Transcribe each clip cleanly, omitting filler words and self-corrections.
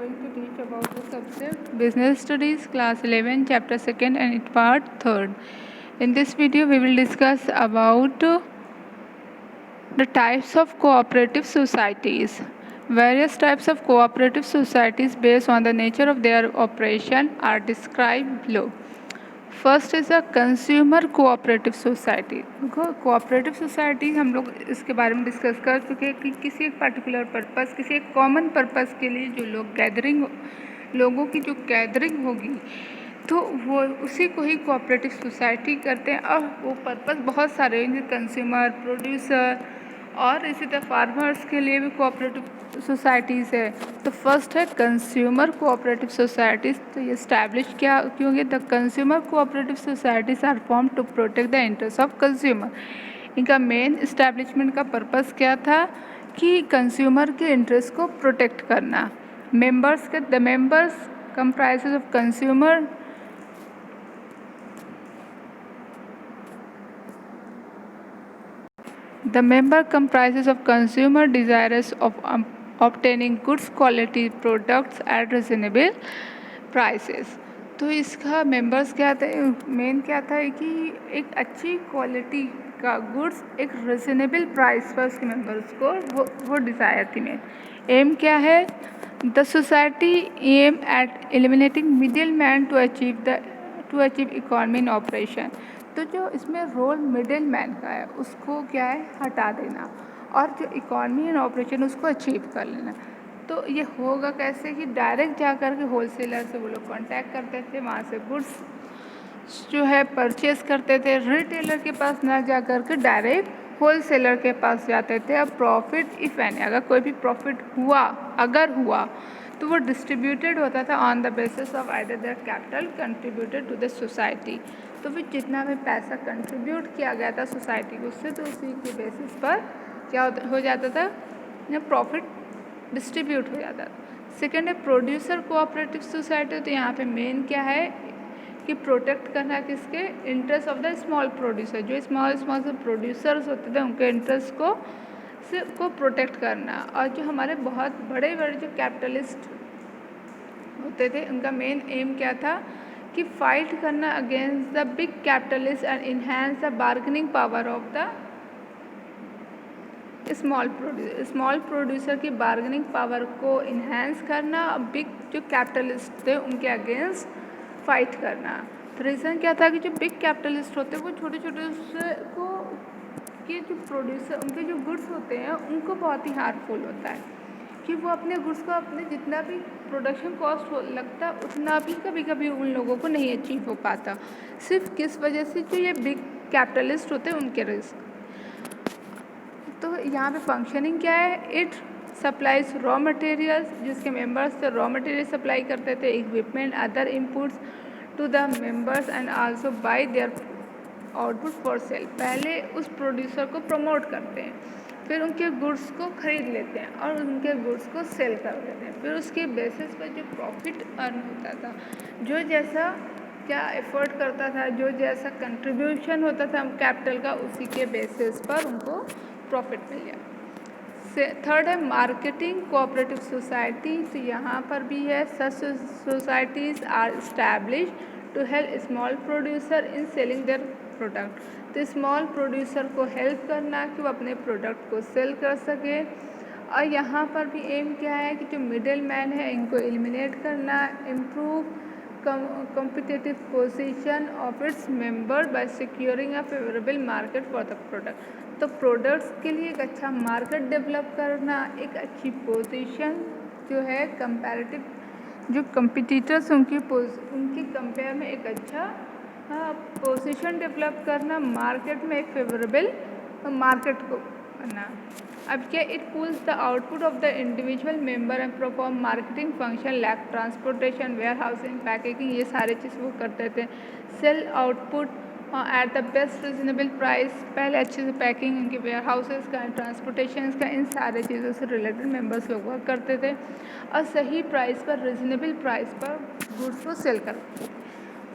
going to teach about the subject Business Studies, Class 11, Chapter 2nd and its Part 3rd. In this video, we will discuss about the types of cooperative societies. Various types of cooperative societies based on the nature of their operation are described below. First is a consumer cooperative society. Cooperative society हम लोग इसके बारे में discuss कर चुके हैं कि किसी एक पर्टिकुलर पर्पस, किसी एक कॉमन पर्पस के लिए जो लोगों की जो गैदरिंग होगी तो वो उसी को ही कोऑपरेटिव सोसाइटी करते हैं। और वो पर्पस बहुत सारे हैं, कंज्यूमर, प्रोड्यूसर और इसी तरह फार्मर्स के लिए भी कोऑपरेटिव सोसाइटीज़ है। तो फर्स्ट है कंज्यूमर कोऑपरेटिव सोसाइटीज़। तो ये इस्टेब्लिश क्या क्योंकि the consumer cooperative societies are form to protect the interest of consumer. इनका मेन इस्टेब्लिशमेंट का पर्पस क्या था कि कंज्यूमर के इंटरेस्ट को प्रोटेक्ट करना। The members comprises of consumer The member comprises of consumer desirous of obtaining goods quality products at reasonable prices. तो इसका मेंबर्स क्या था, मेन क्या था कि एक अच्छी क्वालिटी का गुड्स एक रिजनेबल प्राइस पर उसके मेंबर्स को वो डिज़ायर थी। मेन एम क्या है, the society aim at eliminating middle man to achieve economy in operation. तो जो इसमें रोल मिडिल मैन का है उसको क्या है हटा देना और जो इकॉनमी एंड ऑपरेशन उसको अचीव कर लेना। तो ये होगा कैसे कि डायरेक्ट जा कर के होलसेलर से वो लोग कांटेक्ट करते थे, वहाँ से गुड्स जो है परचेस करते थे। रिटेलर के पास ना जा कर के डायरेक्ट होलसेलर के पास जाते थे। अब प्रॉफिट इफ़ एनी, अगर कोई भी प्रॉफिट हुआ तो वो डिस्ट्रीब्यूटेड होता था on the basis of either their capital contributed to the society. तो फिर जितना भी पैसा कंट्रीब्यूट किया गया था सोसाइटी को उससे, तो उसी के बेसिस पर क्या हो जाता था, प्रॉफिट डिस्ट्रीब्यूट हो जाता था। सेकेंड है प्रोड्यूसर कोऑपरेटिव सोसाइटी। तो यहाँ पे मेन क्या है कि प्रोटेक्ट करना किसके interest of the small producer. जो स्मॉल से प्रोड्यूसर्स होते थे उनके इंटरेस्ट को प्रोटेक्ट करना। और जो हमारे बहुत बड़े जो कैपिटलिस्ट होते थे उनका मेन एम क्या था कि फाइट करना against the big capitalist and enhance the bargaining power of the small producer की बार्गेनिंग पावर को इन्हांस करना, बिग जो कैपिटलिस्ट थे उनके अगेंस्ट फाइट करना। तो रीज़न क्या था कि जो बिग कैपिटलिस्ट होते हैं वो छोटे को कि जो प्रोड्यूसर उनके जो गुड्स होते हैं उनको बहुत ही हार्मफुल होता है कि वो अपने गुड्स को अपने जितना भी प्रोडक्शन कॉस्ट लगता उतना भी कभी कभी उन लोगों को नहीं अचीव हो पाता, सिर्फ किस वजह से जो ये बिग कैपिटलिस्ट होते हैं उनके रिस्क। तो यहाँ पे फंक्शनिंग क्या है, इट सप्लाइज रॉ मटेरियल्स, जिसके मेंबर्स थे रॉ मटेरियल सप्लाई करते थे, equipment other inputs to the members and also buy their output for sale. पहले उस प्रोड्यूसर को प्रमोट करते हैं, फिर उनके गुड्स को खरीद लेते हैं और उनके गुड्स को सेल कर देते हैं। फिर उसके बेसिस पर जो प्रॉफिट अर्न होता था, जो जैसा क्या एफर्ट करता था, जो जैसा कंट्रीब्यूशन होता था कैपिटल का, उसी के बेसिस पर उनको प्रॉफिट मिल गया। थर्ड है मार्केटिंग कोऑपरेटिव सोसाइटी। तो यहाँ पर भी है such societies are establish to help small producer in selling their product. तो स्मॉल प्रोड्यूसर को हेल्प करना कि वो अपने प्रोडक्ट को सेल कर सके। और यहाँ पर भी एम क्या है कि जो मिडिल मैन है इनको एलिमिनेट करना, improve competitive position of its member by securing a favorable market for the product। तो प्रोडक्ट्स के लिए एक अच्छा मार्केट डेवलप करना, एक अच्छी पोजीशन जो है कंपैरेटिव जो कंपिटिटर्स उनकी कंपेयर में एक अच्छा पोजीशन डेवलप करना, मार्केट में एक फेवरेबल मार्केट को करना। अब क्या, it pulls the output of the individual member and perform marketing function like transportation, warehousing, packaging, ये सारे चीज़ वो करते थे। Sale output at the best reasonable price, पहले अच्छे से पैकिंग उनके वेयर हाउसेस का, ट्रांसपोर्टेशन का, इन सारे चीज़ों से रिलेटेड मेंबर्स लोग वर्क करते थे और सही प्राइस पर, रिजनेबल प्राइस पर गुड्स को सेल करते थे।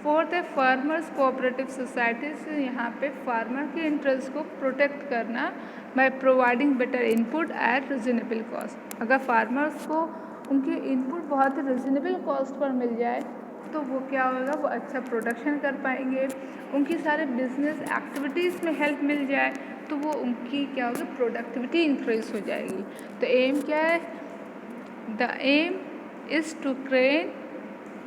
फोर्थ है फार्मर्स कोऑपरेटिव सोसाइटीज़। यहाँ पे फार्मर के इंटरेस्ट को प्रोटेक्ट करना by providing better input at reasonable cost. अगर फार्मर्स को उनके इनपुट बहुत ही रिजनेबल कॉस्ट पर मिल जाए तो वो क्या होगा, वो अच्छा प्रोडक्शन कर पाएंगे। उनकी सारे बिजनेस एक्टिविटीज़ में हेल्प मिल जाए तो वो उनकी क्या होगी, प्रोडक्टिविटी इंक्रीज हो जाएगी। तो एम क्या है, the aim is to create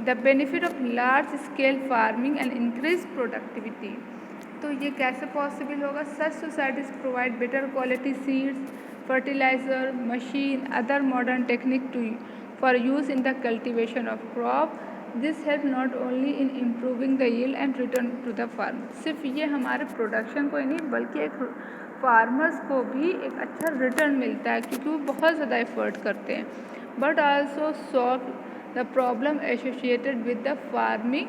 the benefit of large scale farming and increase productivity. तो ये कैसे पॉसिबल होगा, such societies provide better quality seeds, fertiliser, machine, other modern technique to for use in the cultivation of crop. This help not only in improving the yield and return to the farm. सिर्फ ये हमारे production को ही नहीं बल्कि एक farmers को भी एक अच्छा रिटर्न मिलता है क्योंकि वो बहुत ज़्यादा एफर्ट करते हैं। But also solve the problem associated with the farming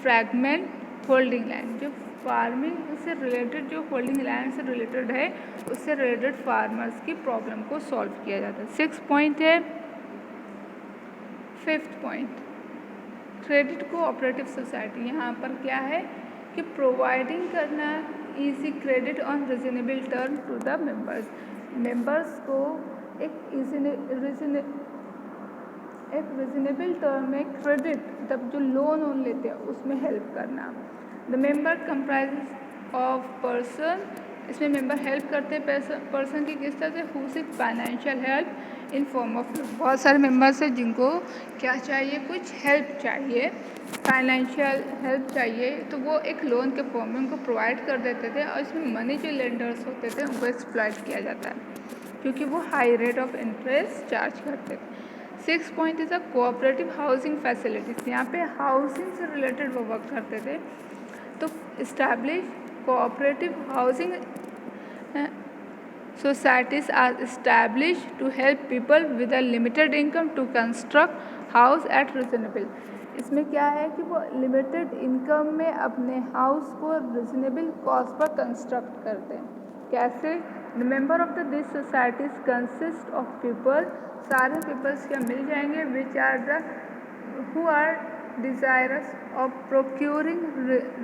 fragment holding land. जो फार्मिंग से रिलेटेड, जो होल्डिंग लैंड से रिलेटेड है, उससे रिलेटेड फार्मर्स की प्रॉब्लम को सॉल्व किया जाता है। 6 पॉइंट है। 5th point, credit cooperative society. यहाँ पर क्या है कि प्रोवाइडिंग करना easy credit on reasonable term to the members. Members को एक रिजनेबल टर्म में क्रेडिट, तब जो लोन लेते हैं उसमें हेल्प करना। The member comprise of person, इसमें मेंबर हेल्प करते हैं पर्सन की किस तरह से, who seek financial help in form of loan. बहुत सारे मेंबर्स हैं जिनको क्या चाहिए, कुछ हेल्प चाहिए, फाइनेंशियल हेल्प चाहिए, तो वो एक लोन के फॉर्म में उनको प्रोवाइड कर देते थे और इसमें मनी जो लेंडर्स होते थे उनको एक्सप्लॉइट किया जाता है क्योंकि वो high rate of interest charge करते थे। 6 point is a cooperative housing facilities. यहाँ पे हाउसिंग से रिलेटेड वो वर्क करते थे। तो establish cooperative housing societies are established to help people with a limited income to construct house at reasonable। इसमें क्या है कि वो लिमिटेड इनकम में अपने हाउस को रिजनेबल कॉस्ट पर कंस्ट्रक्ट करते हैं। कैसे, the member of the this societies consist of people, सारे पीपल्स क्या मिल जाएंगे, which are the who are desirous of procuring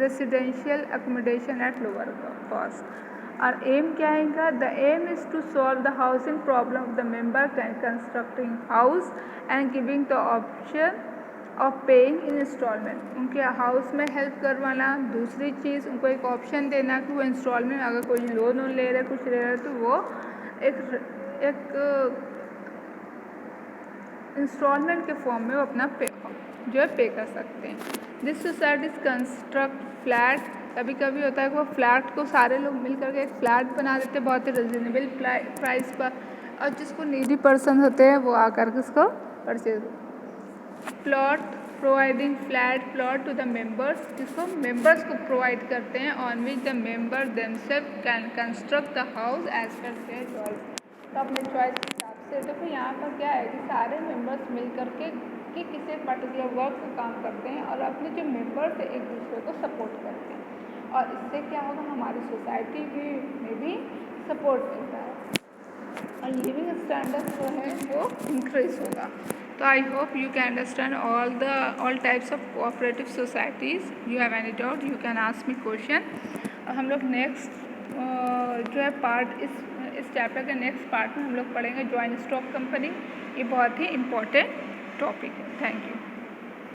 residential accommodation at lower cost. और एम क्या है इनका, the aim is to solve the housing problem of the member constructing house and giving the option of paying in installment. उनके house में help करवाना। दूसरी चीज़, उनको एक ऑप्शन देना कि वो इंस्टॉलमेंट, अगर कोई लोन ले रहे, कुछ ले रहे, तो वो एक इंस्टॉलमेंट के फॉर्म में वो अपना पे कर सकते हैं। This societies construct flat. कभी कभी होता है कि वो फ्लैट को सारे लोग मिल करके एक फ्लैट बना देते हैं बहुत ही रिजनेबल प्राइस पर, और जिसको नीडी पर्सन होते हैं वो आकर के उसको purchase. Plot, providing flat plot to the members, जिसको मेंबर्स को प्रोवाइड करते हैं, on which the member themselves can construct the house as per their choice. तो अपने चॉइस के हिसाब से। तो फिर यहाँ पर क्या है कि सारे मेंबर्स मिल करके कि किसी पर्टिकुलर वर्क का काम करते हैं और अपने जो मेंबर्स है एक दूसरे को सपोर्ट करते हैं, और इससे क्या होगा, हमारी सोसाइटी में भी सपोर्ट मिलता है और लिविंग स्टैंडर्ड जो है वो इंक्रीज होगा। तो I hope you can understand all types of cooperative societies. You have any doubt you can ask me question. और हम लोग नेक्स्ट जो है पार्ट, इस चैप्टर के नेक्स्ट पार्ट में हम लोग पढ़ेंगे जॉइंट स्टॉक कंपनी। ये बहुत ही इम्पोर्टेंट टॉपिक है। Thank you.